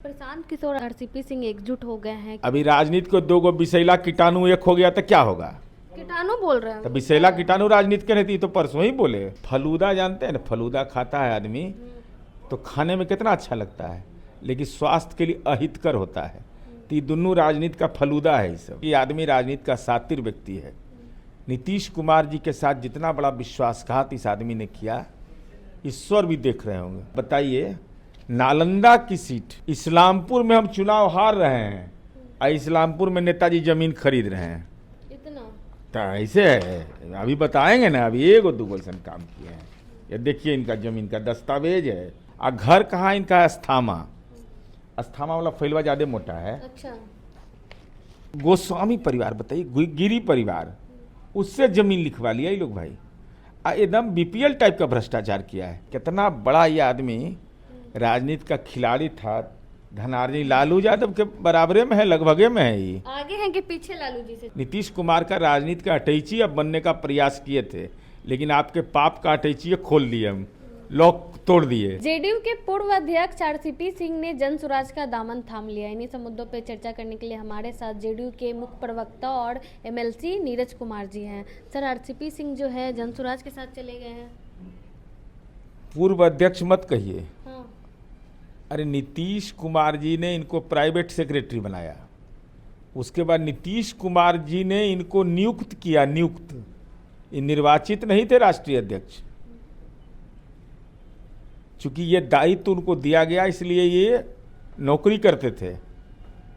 प्रशांत किशोर और आरसीपी सिंह एकजुट हो गए हैं। अभी राजनीति को दो गो विषैला कीटाणु एक हो गया तो क्या होगा? कीटाणु बोल रहे तो हैं। विषैला कीटाणु राजनीति के नहीं तो परसों ही बोले। फलूदा जानते हैं ना, फलूदा खाता है आदमी तो खाने में कितना अच्छा लगता है, लेकिन स्वास्थ्य के लिए अहितकर होता है। तो ये दोनों राजनीति का फलूदा है। सब ये आदमी राजनीति का सातिर व्यक्ति है। नीतीश कुमार जी के साथ जितना बड़ा विश्वासघात इस आदमी ने किया, ईश्वर भी देख रहे होंगे। बताइए, नालंदा की सीट इस्लामपुर में हम चुनाव हार रहे हैं और इस्लामपुर में नेताजी जमीन खरीद रहे हैं। इतना तो ऐसे है, अभी बताएंगे ना। अभी एक दो ऐसा काम किए हैं। ये देखिए, इनका जमीन का दस्तावेज है। और घर कहाँ इनका? अस्थामा। अस्थामा वाला फैलवा ज्यादा मोटा है। अच्छा। गोस्वामी परिवार, बताइए, गिरी परिवार, उससे जमीन लिखवा लिया ये लोग भाई। एकदम बीपीएल टाइप का भ्रष्टाचार किया है। कितना बड़ा ये आदमी राजनीति का खिलाड़ी था। धनार्जी लालू यादव के बराबरे में है, लगभगे में है। ये आगे हैं कि पीछे लालू जी से? नीतीश कुमार का राजनीति का अटैची अब बनने का प्रयास किए थे, लेकिन आपके पाप का अटैची खोल दिए, हम लॉक तोड़ दिए। जेडीयू के पूर्व अध्यक्ष आरसीपी सिंह ने जन स्वराज का दामन थाम लिया। इन्हीं सब मुद्दों पर चर्चा करने के लिए हमारे साथ जेडीयू के मुख्य प्रवक्ता और एमएलसी नीरज कुमार जी हैं। सर, आरसीपी सिंह जो है जन स्वराज के साथ चले गए हैं। पूर्व अध्यक्ष मत कहिए। हाँ। अरे, नीतीश कुमार जी ने इनको प्राइवेट सेक्रेटरी बनाया, उसके बाद नीतीश कुमार जी ने इनको नियुक्त किया। ये निर्वाचित नहीं थे राष्ट्रीय अध्यक्ष। चूंकि ये दायित्व उनको दिया गया, इसलिए ये नौकरी करते थे।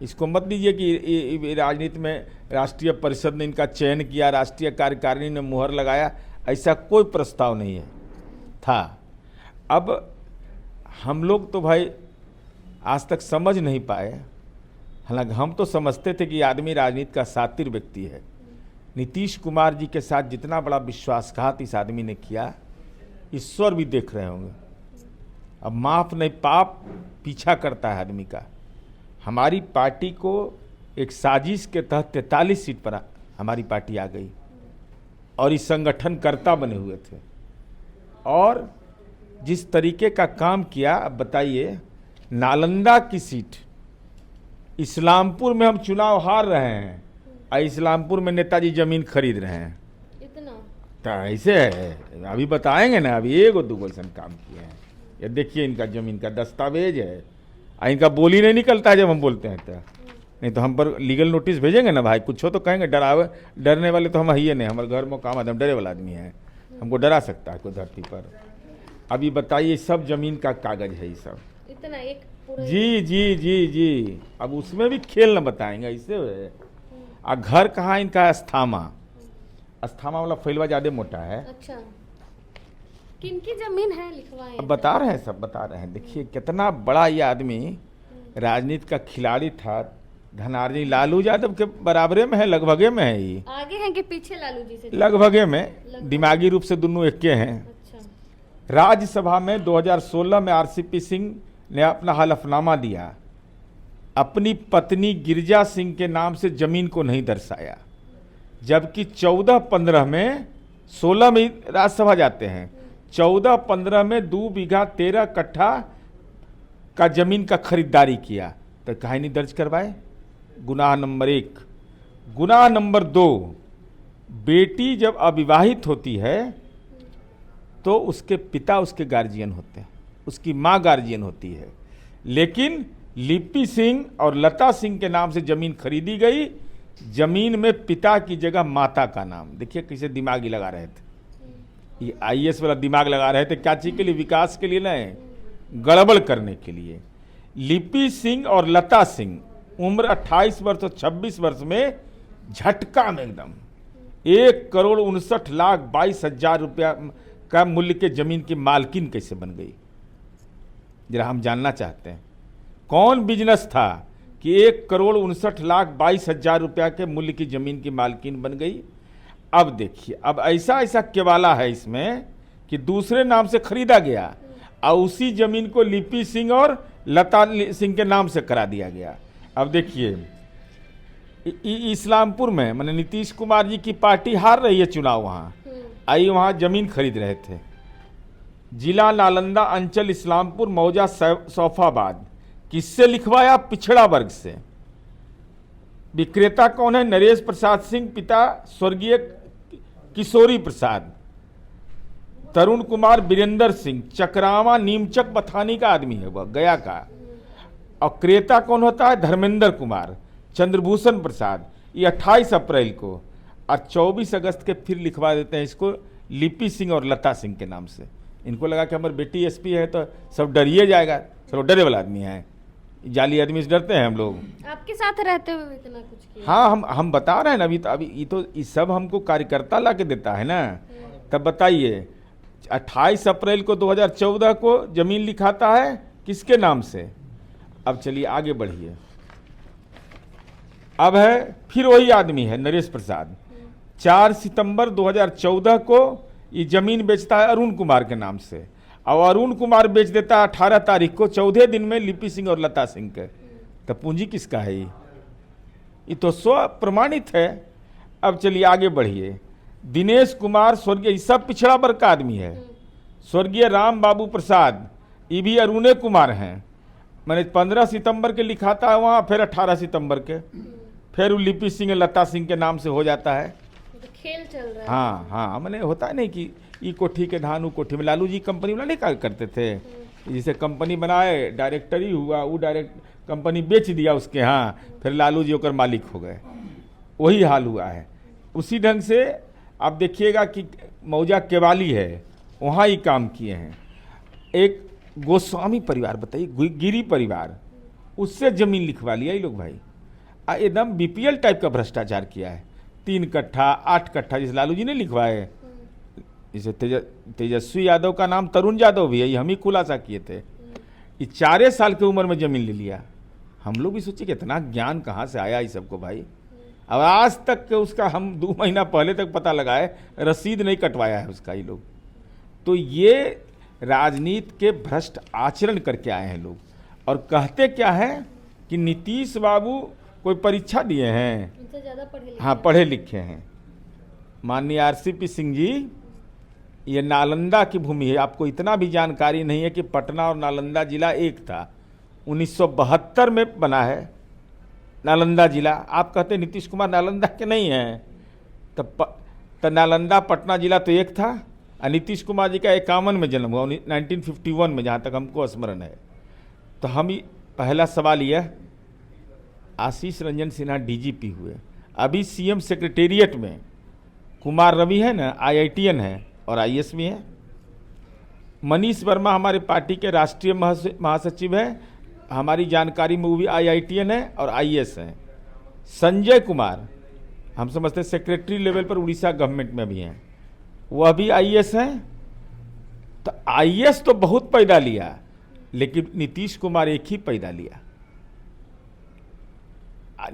इसको मत लीजिए कि राजनीति में राष्ट्रीय परिषद ने इनका चयन किया, राष्ट्रीय कार्यकारिणी ने मुहर लगाया, ऐसा कोई प्रस्ताव नहीं है था। अब हम लोग तो भाई आज तक समझ नहीं पाए। हालांकि हम तो समझते थे कि आदमी राजनीति का सातिर व्यक्ति है। नीतीश कुमार जी के साथ जितना बड़ा विश्वासघात इस आदमी ने किया, ईश्वर भी देख रहे होंगे। अब माफ नहीं, पाप पीछा करता है आदमी का। हमारी पार्टी को एक साजिश के तहत 43 सीट पर हमारी पार्टी आ गई और इस संगठनकर्ता बने हुए थे। और जिस तरीके का काम किया, अब बताइए, नालंदा की सीट इस्लामपुर में हम चुनाव हार रहे हैं और इस्लामपुर में नेताजी जमीन खरीद रहे हैं। इतना तो ऐसे है, अभी बताएंगे ना। अभी एक दो ऐसा काम किए हैं। ये देखिए, इनका जमीन का दस्तावेज है। इनका बोली नहीं निकलता है जब हम बोलते हैं। तो नहीं तो हम पर लीगल नोटिस भेजेंगे ना भाई। कुछ हो तो कहेंगे। डरने वाले तो हम ही नहीं। हमारे घर में काम आदम डरे वाला आदमी है, हमको डरा सकता है कोई धरती पर? अभी बताइए, सब जमीन का कागज है ये सब। इतना एक पूरा जी जी जी जी। अब उसमें भी खेल न बताएंगे ऐसे। और घर कहाँ इनका? अस्थामा। अस्थामा वाला फैलवा ज्यादा मोटा है। अच्छा। किनकी जमीन है लिखवाएं? अब बता रहे हैं, सब बता रहे हैं। देखिए, कितना बड़ा ये आदमी राजनीति का खिलाड़ी था। धनार्जी लालू यादव के बराबरे में है, लगभगे में है। ये आगे हैं कि पीछे लालू जी से? लगभगे में, दिमागी रूप से दोनों एक के हैं। अच्छा। राज्यसभा में 2016 में आरसीपी सिंह ने अपना हलफनामा दिया। अपनी पत्नी गिरिजा सिंह के नाम से जमीन को नहीं दर्शाया, जबकि 14-15 में, 16 में राज्यसभा जाते हैं, 14-15 में 2 बीघा 13 कट्ठा का जमीन का खरीदारी किया। तो काहे नहीं दर्ज करवाए? गुनाह नंबर 1। गुनाह नंबर 2, बेटी जब अविवाहित होती है तो उसके पिता उसके गार्जियन होते हैं, उसकी माँ गार्जियन होती है। लेकिन लिपि सिंह और लता सिंह के नाम से जमीन खरीदी गई। जमीन में पिता की जगह माता का नाम। देखिए कैसे दिमाग ही लगा रहे थे। ये आईएएस वाला दिमाग लगा रहे थे। क्या चीज के लिए? विकास के लिए नहीं, गड़बड़ करने के लिए। लिपि सिंह और लता सिंह उम्र 28 वर्ष और 26 वर्ष में झटका में एकदम 1,59,22,000 रुपया का मूल्य के जमीन की मालकिन कैसे बन गई? जरा हम जानना चाहते हैं। कौन बिजनेस था कि 1,59,22,000 रुपया के मूल्य की जमीन की मालकिन बन गई? अब देखिए, अब ऐसा केवाला है इसमें कि दूसरे नाम से खरीदा गया और उसी जमीन को लिपि सिंह और लता सिंह के नाम से करा दिया गया। अब देखिए, इस्लामपुर में, माने नीतीश कुमार जी की पार्टी हार रही है चुनाव, वहाँ जमीन खरीद रहे थे। जिला नालंदा, अंचल इस्लामपुर, मौजा, सौफाबाद किससे लिखवाया? पिछड़ा वर्ग से। विक्रेता कौन है? नरेश प्रसाद सिंह, पिता स्वर्गीय किशोरी प्रसाद। तरुण कुमार वीरेंद्र सिंह, चकरावा नीमचक बथानी का आदमी है वह, गया का। और क्रेता कौन होता है? धर्मेंद्र कुमार, चंद्रभूषण प्रसाद। ये 28 अप्रैल को, और 24 अगस्त के फिर लिखवा देते हैं इसको लिपि सिंह और लता सिंह के नाम से। इनको लगा कि हमारी बेटी एसपी है तो सब डरिए जाएगा, चलो डरे वाला आदमी है, जाली आदमी से डरते हैं हम लोग। आपके साथ रहते हुए इतना कुछ किया? हाँ, हम बता रहे हैं ना, अभी ये सब हमको कार्यकर्ता ला के देता है ना। तब बताइए, 28 अप्रैल को 2014 को जमीन लिखाता है किसके नाम से? अब चलिए आगे बढ़िए। अब है फिर वही आदमी है नरेश प्रसाद। 4 सितंबर 2014 को ये जमीन बेचता है अरुण कुमार के नाम से, और अरुण कुमार बेच देता है 18 तारीख को, 14 दिन में लिपि सिंह और लता सिंह के। तब पूंजी किसका है? ये तो स्व प्रमाणित है। अब चलिए आगे बढ़िए। दिनेश कुमार स्वर्गीय, सब पिछड़ा वर्ग का आदमी है। स्वर्गीय राम बाबू प्रसाद, ये भी अरुणे कुमार हैं। मैंने 15 सितंबर के लिखाता है वहाँ, फिर 18 सितंबर के, फिर वो लिपि सिंह लता सिंह के नाम से हो जाता है। तो खेल चल रहा है। हाँ हाँ, मैंने होता है नहीं कि ई कोठी के धान ऊ कोठी में। लालू जी कंपनी वाला नहीं कार्य करते थे, जैसे कंपनी बनाए, डायरेक्टर ही हुआ, वो डायरेक्ट कंपनी बेच दिया उसके, हाँ, फिर लालू जी होकर मालिक हो गए। वही हाल हुआ है। उसी ढंग से आप देखिएगा कि मौजा केवाली है, वहाँ ही काम किए हैं। एक गोस्वामी परिवार, बताइए, गिरी परिवार, उससे जमीन लिखवा लिया ये लोग भाई। एकदम बीपीएल टाइप का भ्रष्टाचार किया है। 3 कट्ठा 8 कट्ठा जिस लालू जी ने लिखवाए। जैसे तेजस्वी यादव का नाम तरुण यादव भी है, ये हम ही खुलासा किए थे। ये 4 साल की उम्र में जमीन ले लिया। हम लोग भी सोचे कि इतना ज्ञान कहाँ से आया इस सबको भाई। अब आज तक के उसका हम 2 महीना पहले तक पता लगाए, रसीद नहीं कटवाया है उसका ये लोग। तो ये राजनीति के भ्रष्ट आचरण करके आए हैं लोग। और कहते क्या है कि नीतीश बाबू कोई परीक्षा दिए हैं, उनसे ज़्यादा पढ़े लिखे। हाँ, पढ़े लिखे हैं। माननीय आरसीपी सिंह जी, ये नालंदा की भूमि है। आपको इतना भी जानकारी नहीं है कि पटना और नालंदा जिला एक था। 1972 में बना है नालंदा जिला। आप कहते नीतीश कुमार नालंदा के नहीं हैं, तब नालंदा पटना जिला तो एक था। और नीतीश कुमार जी का 51 में जन्म हुआ, 1951 में, जहाँ तक हमको स्मरण है। तो हम पहला सवाल यह, आशीष रंजन सिन्हा डीजीपी हुए, अभी सीएम सेक्रेटेरिएट में कुमार रवि है ना, IITN है और IAS भी है। मनीष वर्मा हमारे पार्टी के राष्ट्रीय महासचिव हैं, हमारी जानकारी में वो भी IITN है और IAS हैं। संजय कुमार हम समझते हैं सेक्रेटरी लेवल पर उड़ीसा गवर्नमेंट में भी हैं, वह भी IAS हैं। तो IAS तो बहुत पैदा लिया, लेकिन नीतीश कुमार एक ही पैदा लिया।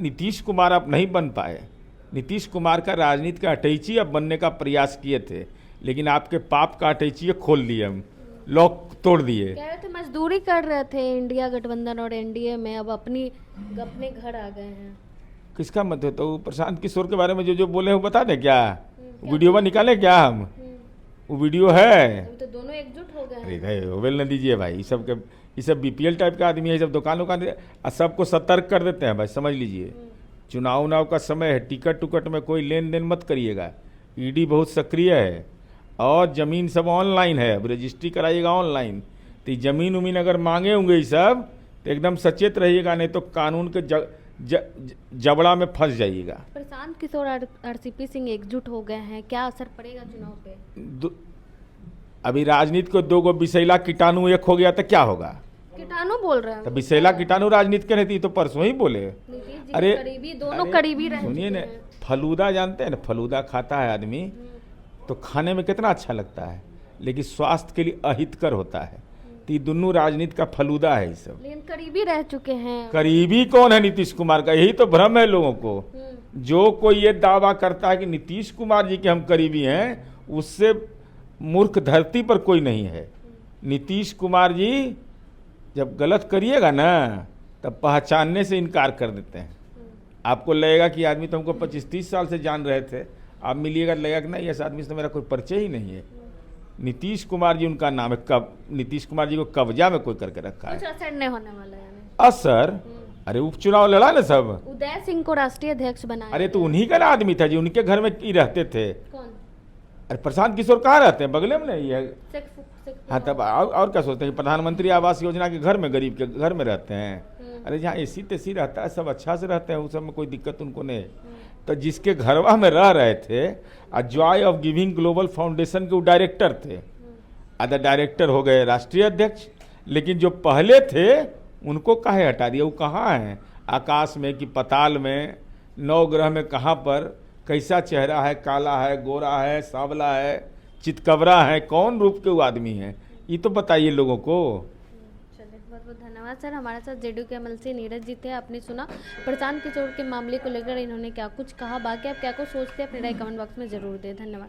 नीतीश कुमार अब नहीं बन पाए। नीतीश कुमार का राजनीति का अटैची अब बनने का प्रयास किए थे, लेकिन आपके पाप का अटैची खोल दिए, हम लॉक तोड़ दिए। कह रहे थे मजदूरी कर रहे थे इंडिया गठबंधन और एनडीए में, अब अपने घर आ गए हैं। किसका मत है? तो प्रशांत किशोर के बारे में जो बोले वो बता दें क्या? वीडियो में निकाले क्या हम? वो वीडियो है। तो दोनों एकजुट हो गए हैं। अरे होवेल न दीजिए भाई, ये सब बीपीएल टाइप का आदमी है, सब दुकानों का सबको सतर्क कर देते हैं भाई, समझ लीजिए। चुनाव का समय है, टिकट टुकट में कोई लेन देन मत करिएगा। ईडी बहुत सक्रिय है और जमीन सब ऑनलाइन है, अब रजिस्ट्री कराइएगा ऑनलाइन। तो जमीन उमीन अगर मांगे होंगे ये सब, तो एकदम सचेत रहिएगा, नहीं तो कानून के जबड़ा में फंस जाइएगा। प्रशांत किशोर आरसीपी सिंह एकजुट हो गए हैं, क्या असर पड़ेगा चुनाव पे? अभी राजनीति को 2 विषैला कीटाणु एक हो गया तो क्या होगा? कीटाणु बोल रहे हैं तो विषैला कीटाणु राजनीति के नहीं, तो परसों ही बोले। अरे करीबी, दोनों करीबी रह सुनिए ना, फलूदा जानते हैं ना, फलूदा खाता है आदमी तो खाने में कितना अच्छा लगता है, लेकिन स्वास्थ्य के लिए अहितकर होता है। तो ये दोनों राजनीति का फलूदा है ये सब। लेकिन करीबी रह चुके हैं। करीबी कौन है नीतीश कुमार का? यही तो भ्रम है लोगों को। जो कोई ये दावा करता है कि नीतीश कुमार जी के हम करीबी हैं, उससे मूर्ख धरती पर कोई नहीं है। नीतीश कुमार जी जब गलत करिएगा ना, तब पहचानने से इनकार कर देते हैं। आपको लगेगा कि आदमी तो हमको 25-30 साल से जान रहे थे, आप मिलिएगा लगेगा कि नहीं, ऐसा आदमी से तो मेरा कोई परिचय ही नहीं है। नीतीश कुमार जी उनका नाम है। कब नीतीश कुमार जी को कब्जा में कोई करके रखा है? कुछ असर नहीं होने वाला है। असर, अरे उपचुनाव लड़ा ना सब। उदय सिंह को राष्ट्रीय अध्यक्ष बनाया। अरे तो उन्हीं का ना आदमी था जी, उनके घर में ही रहते थे। कौन? अरे प्रशांत किशोर कहाँ रहते हैं? बगले में नहीं है। शेखपुरा। हाँ, तब और क्या सोचते हैं कि प्रधानमंत्री आवास योजना के घर में, गरीब के घर में रहते हैं। अरे जहाँ एसी तेसी रहता है, सब अच्छा से रहते हैं, उस सब में कोई दिक्कत उनको नहीं। तो जिसके घरवा में रह रहे थे, Joy of giving global foundation के वो डायरेक्टर थे। आधा डायरेक्टर हो गए राष्ट्रीय अध्यक्ष, लेकिन जो पहले थे उनको काहे हटा दिया? वो कहाँ हैं? आकाश में कि पताल में, नौ ग्रह में, कहाँ पर, कैसा चेहरा है, काला है, गोरा है, सांवला है, चितकबरा है, कौन रूप के वो आदमी है, ये तो बताइए लोगों को। चलिए, बहुत बहुत धन्यवाद सर। हमारे साथ जेडीयू के एमएलसी नीरज जी थे। आपने सुना प्रशांत किशोर के मामले को लेकर इन्होंने क्या कुछ कहा। बाकी आप क्या कुछ सोचते हैं अपनी राय कमेंट बॉक्स में जरूर दें। धन्यवाद।